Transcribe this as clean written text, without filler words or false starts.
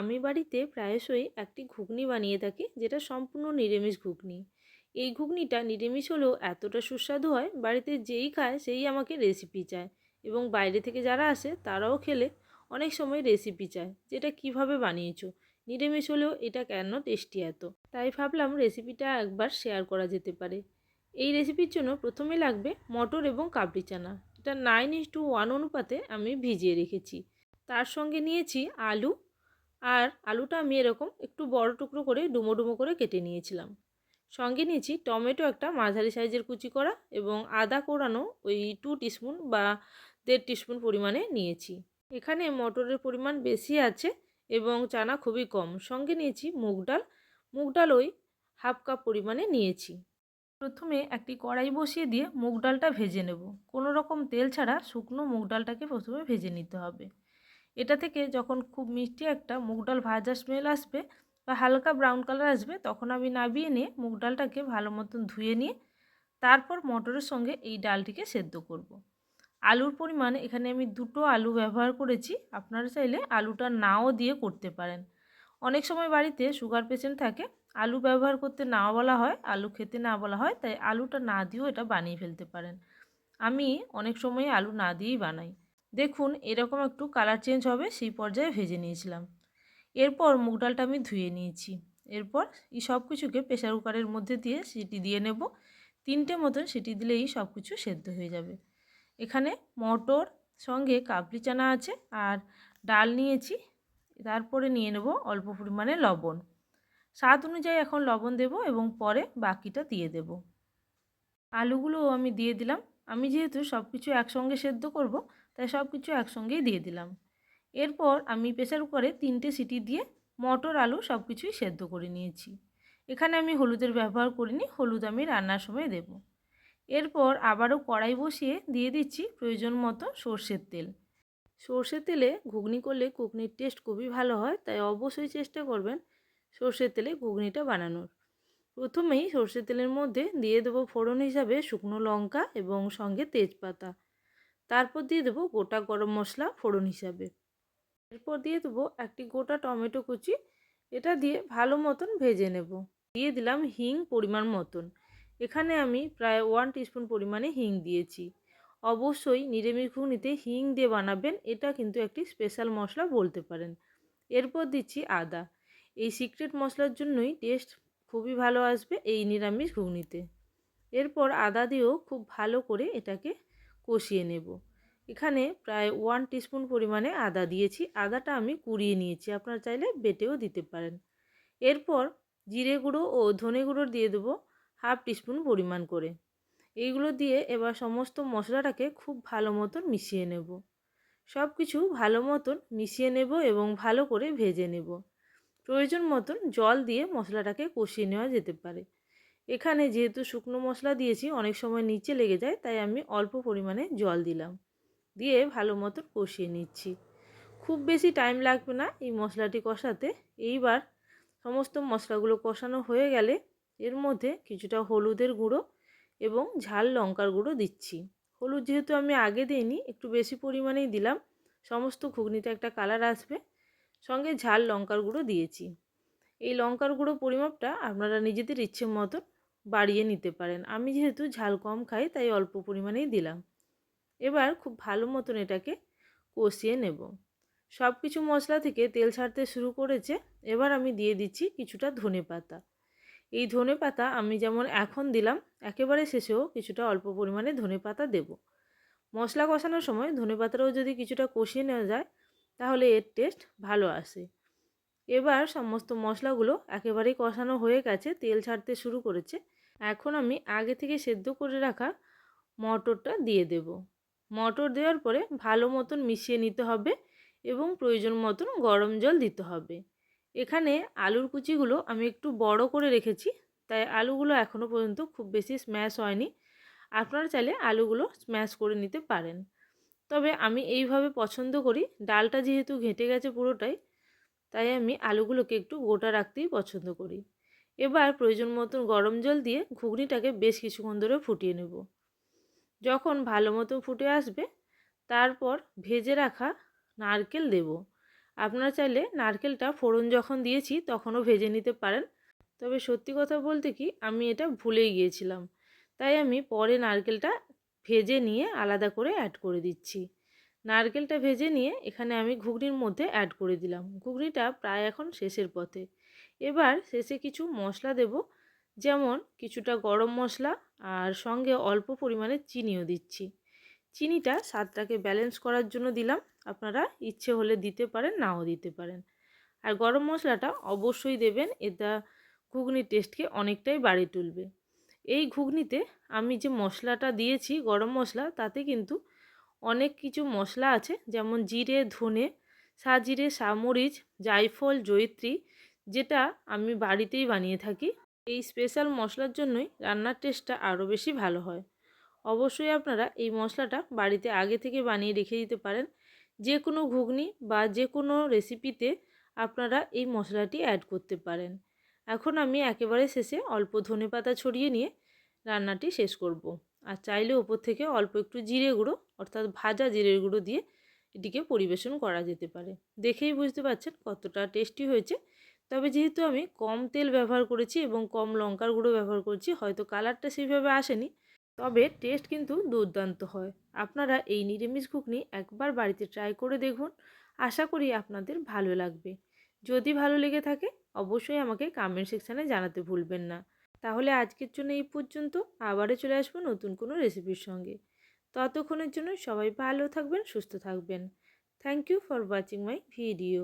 আমি বাড়িতে প্রায়শই একটি ঘুগনি বানিয়ে থাকি, যেটা সম্পূর্ণ নিরামিষ ঘুগনি। এই ঘুগনিটা নিরামিষ হলেও এতটা সুস্বাদু হয়, বাড়িতে যেই খায় সেই আমাকে রেসিপি চায়। এবং বাইরে থেকে যারা আসে তারাও খেলে অনেক সময় রেসিপি চায়, যেটা কিভাবে বানিয়েছো, নিরামিষ হলেও এটা কেন টেস্টি এত। তাই ভাবলাম রেসিপিটা একবার শেয়ার করা যেতে পারে। এই রেসিপির জন্য প্রথমে লাগবে মটর এবং কাবলি চানা। এটা 9:1 অনুপাতে আমি ভিজিয়ে রেখেছি। তার সঙ্গে নিয়েছি আলু। আর আলুটা আমি এরকম একটু বড় টুকরো করে ডুমো ডুমো করে কেটে নিয়েছিলাম। সঙ্গে নিয়েছি টমেটো একটা মাঝারি সাইজের কুচি করা, এবং আদা কোড়ানো ওই 2 টিস্পুন বা 1.5 টিস্পুন পরিমাণে নিয়েছি। এখানে মটরের পরিমাণ বেশি আছে এবং চানা খুবই কম। সঙ্গে নিয়েছি মুগ ডাল। মুগ ডাল ওই 1/2 কাপ পরিমাণে নিয়েছি। প্রথমে একটি কড়াই বসিয়ে দিয়ে মুগ ডালটা ভেজে নেব। কোনো রকম তেল ছাড়া শুকনো মুগ ডালটাকে প্রথমে ভেজে নিতে হবে। এটা থেকে যখন খুব মিষ্টি একটা মুগ ডাল ভাজা স্মেল আসবে বা হালকা ব্রাউন কালার আসবে, তখন আমি নামিয়ে নিয়ে মুগ ডালটাকে ভালো মতন ধুয়ে নিয়ে তারপর মটরের সঙ্গে এই ডালটিকে সেদ্ধ করব। আলুর পরিমাণ এখানে আমি 2টো আলু ব্যবহার করেছি। আপনারা চাইলে আলুটা নাও দিয়ে করতে পারেন। অনেক সময় বাড়িতে সুগার পেশেন্ট থাকে, আলু ব্যবহার করতে না বলা হয়, আলু খেতে না বলা হয়, তাই আলুটা না দিয়েও এটা বানিয়ে ফেলতে পারেন। আমি অনেক সময় আলু না দিয়েই বানাই। দেখুন এরকম একটু কালার চেঞ্জ হবে সেই পর্যায়ে ভেজে নিয়েছিলাম। এরপর মুগ ডালটা আমি ধুয়ে নিয়েছি। এরপর এই সব কিছুকে প্রেসার কুকারের মধ্যে দিয়ে সিটি দিয়ে নেব। 3টে মতন সিটি দিলেই সব কিছু সেদ্ধ হয়ে যাবে। এখানে মটর সঙ্গে কাবলি চানা আছে আর ডাল নিয়েছি। তারপরে নিয়ে নেব অল্প পরিমাণে লবণ। স্বাদ অনুযায়ী এখন লবণ দেব এবং পরে বাকিটা দিয়ে দেব। আলুগুলোও আমি দিয়ে দিলাম। আমি যেহেতু সব কিছু একসঙ্গে সেদ্ধ করব, তাই সব কিছু একসঙ্গেই দিয়ে দিলাম। এরপর আমি প্রেসার কুকারে 3টে সিটি দিয়ে মটর আলু সব কিছুই সেদ্ধ করে নিয়েছি। এখানে আমি হলুদের ব্যবহার করিনি, হলুদ আমি রান্নার সময় দেব। এরপর আবারও কড়াই বসিয়ে দিয়ে দিচ্ছি প্রয়োজন মতো সর্ষের তেল। সর্ষের তেলে ঘুগনি করলে ঘুগনির টেস্ট খুবই ভালো হয়, তাই অবশ্যই চেষ্টা করবেন সর্ষের তেলে ঘুগনিটা বানানোর। প্রথমেই সর্ষের তেলের মধ্যে দিয়ে দেবো ফোড়ন হিসাবে শুকনো লঙ্কা এবং সঙ্গে তেজপাতা। তারপর দিয়ে দেবো গোটা গরম মশলা ফোড়ন হিসাবে। এরপর দিয়ে দেবো একটি গোটা টমেটো কুচি। এটা দিয়ে ভালো মতন ভেজে নেব। দিয়ে দিলাম হিং পরিমাণ মতন। এখানে আমি প্রায় 1 টিস্পুন পরিমাণে হিং দিয়েছি। অবশ্যই নিরামিষ ঘুগনিতে হিং দিয়ে বানাবেন, এটা কিন্তু একটি স্পেশাল মশলা বলতে পারেন। এরপর দিচ্ছি আদা। এই সিক্রেট মশলার জন্যই টেস্ট খুবই ভালো আসবে এই নিরামিষ ঘুগনিতে। এরপর আদা দিয়েও খুব ভালো করে এটাকে কষিয়ে নেব। এখানে প্রায় 1 টিস্পুন পরিমাণে আদা দিয়েছি। আদাটা আমি কুড়িয়ে নিয়েছি, আপনারা চাইলে বেটেও দিতে পারেন। এরপর জিরে গুঁড়ো ও ধনে গুঁড়ো দিয়ে দেবো 1/2 টিস্পুন পরিমাণ করে। এইগুলো দিয়ে এবার সমস্ত মশলাটাকে খুব ভালো মতন মিশিয়ে নেব। সব কিছু ভালো মতন মিশিয়ে নেব এবং ভালো করে ভেজে নেব। প্রয়োজন মতন জল দিয়ে মশলাটাকে কষিয়ে নেওয়া যেতে পারে। এখানে যেহেতু শুকনো মশলা দিয়েছি অনেক সময় নিচে লেগে যায়, তাই আমি অল্প পরিমাণে জল দিলাম। দিয়ে ভালো মতন কষিয়ে নিচ্ছি। খুব বেশি টাইম লাগবে না এই মশলাটি কষাতে। এইবার সমস্ত মশলাগুলো কষানো হয়ে গেলে এর মধ্যে কিছুটা হলুদের গুঁড়ো এবং ঝাল লঙ্কার গুঁড়ো দিচ্ছি। হলুদ যেহেতু আমি আগে দিইনি, একটু বেশি পরিমাণেই দিলাম, সমস্ত ঘুগনিতে একটা কালার আসবে। সঙ্গে ঝাল লঙ্কার গুঁড়ো দিয়েছি। এই লঙ্কার গুঁড়ো পরিমাপটা আপনারা নিজেদের ইচ্ছে মতন বাড়িয়ে নিতে পারেন। আমি যেহেতু ঝাল কম খাই, তাই অল্প পরিমাণেই দিলাম। এবার খুব ভালো মতন এটাকে কষিয়ে নেব। সব কিছু মশলা থেকে তেল ছাড়তে শুরু করেছে। এবার আমি দিয়ে দিচ্ছি কিছুটা ধনেপাতা। এই ধনেপাতা আমি যেমন এখন দিলাম, একেবারে শেষেও কিছুটা অল্প পরিমাণে ধনেপাতা দেব। মশলা কষানোর সময় ধনেপাতাটাও যদি কিছুটা কষিয়ে নেওয়া যায়, তাহলে এর টেস্ট ভালো আসে। এবার সমস্ত মশলাগুলো একেবারেই কষানো হয়ে গেছে, তেল ছাড়তে শুরু করেছে। এখন আমি আগে থেকে সেদ্ধ করে রাখা মটরটা দিয়ে দেব। মটর দেওয়ার পরে ভালো মতন মিশিয়ে নিতে হবে এবং প্রয়োজন মতন গরম জল দিতে হবে। এখানে আলুর কুচিগুলো আমি একটু বড় করে রেখেছি, তাই আলুগুলো এখনও পর্যন্ত খুব বেশি স্ম্যাশ হয়নি। আপনারা চাইলে আলুগুলো স্ম্যাশ করে নিতে পারেন। তবে আমি এইভাবে পছন্দ করি, ডালটা যেহেতু ঘেঁটে গেছে পুরোটাই, তাই আমি আলুগুলোকে একটু গোটা রাখতেই পছন্দ করি। এবার প্রয়োজন মতন গরম জল দিয়ে ঘুগনিটাকে বেশ কিছুক্ষণ ধরে ফুটিয়ে নেব। যখন ভালো মতো ফুটে আসবে, তারপর ভেজে রাখা নারকেল দেব। আপনারা চাইলে নারকেলটা ফোড়ন যখন দিয়েছি তখনও ভেজে নিতে পারেন, তবে সত্যি কথা বলতে কি আমি এটা ভুলেই গিয়েছিলাম, তাই আমি পরে নারকেলটা ভেজে নিয়ে আলাদা করে অ্যাড করে দিচ্ছি। নারকেলটা ভেজে নিয়ে এখানে আমি ঘুগনির মধ্যে অ্যাড করে দিলাম। ঘুগনিটা প্রায় এখন শেষের পথে। এবার শেষে কিছু মশলা দেব, যেমন কিছুটা গরম মশলা আর সঙ্গে অল্প পরিমাণে চিনিও দিচ্ছি। চিনিটা স্বাদটাকে ব্যালেন্স করার জন্য দিলাম, আপনারা ইচ্ছে হলে দিতে পারেন, নাও দিতে পারেন। আর গরম মশলাটা অবশ্যই দেবেন, এটা ঘুগনির টেস্টকে অনেকটাই বাড়িয়ে তুলবে। এই ঘুগনিতে আমি যে মশলাটা দিয়েছি গরম মশলা, তাতে কিন্তু অনেক কিছু মশলা আছে, যেমন জিরে, ধনে, সাজিরে, সামরিচ, জায়ফল, জয়িত্রী, যেটা আমি বাড়িতেই বানিয়ে থাকি। এই স্পেশাল মশলার জন্যই রান্নার টেস্টটা আরও বেশি ভালো হয়। অবশ্যই আপনারা এই মশলাটা বাড়িতে আগে থেকে বানিয়ে রেখে দিতে পারেন। যে কোনো ঘুগনি বা যে কোনো রেসিপিতে আপনারা এই মশলাটি অ্যাড করতে পারেন। এখন আমি একেবারে শেষে অল্প ধনেপাতা ছড়িয়ে নিয়ে রান্নাটি শেষ করব। আর চাইলে ওপর থেকে অল্প একটু জিরে গুঁড়ো, অর্থাৎ ভাজা জিরের গুঁড়ো দিয়ে এটিকে পরিবেশন করা যেতে পারে। দেখেই বুঝতে পারছেন কতটা টেস্টি হয়েছে। তবে যেহেতু আমি কম তেল ব্যবহার করেছি এবং কম লঙ্কার গুঁড়ো ব্যবহার করছি, হয়তো কালারটা সেইভাবে আসেনি, তবে টেস্ট কিন্তু দুর্দান্ত হয়। আপনারা এই নিরামিষ ঘুগনি একবার বাড়িতে ট্রাই করে দেখুন, আশা করি আপনাদের ভালো লাগবে। যদি ভালো লেগে থাকে অবশ্যই আমাকে কমেন্ট সেকশানে জানাতে ভুলবেন না। তাহলে আজকের জন্য এই পর্যন্ত, আবারও চলে আসবো নতুন কোনো রেসিপির সঙ্গে। ততক্ষণের জন্য সবাই ভালো থাকবেন, সুস্থ থাকবেন। Thank you for watching my video.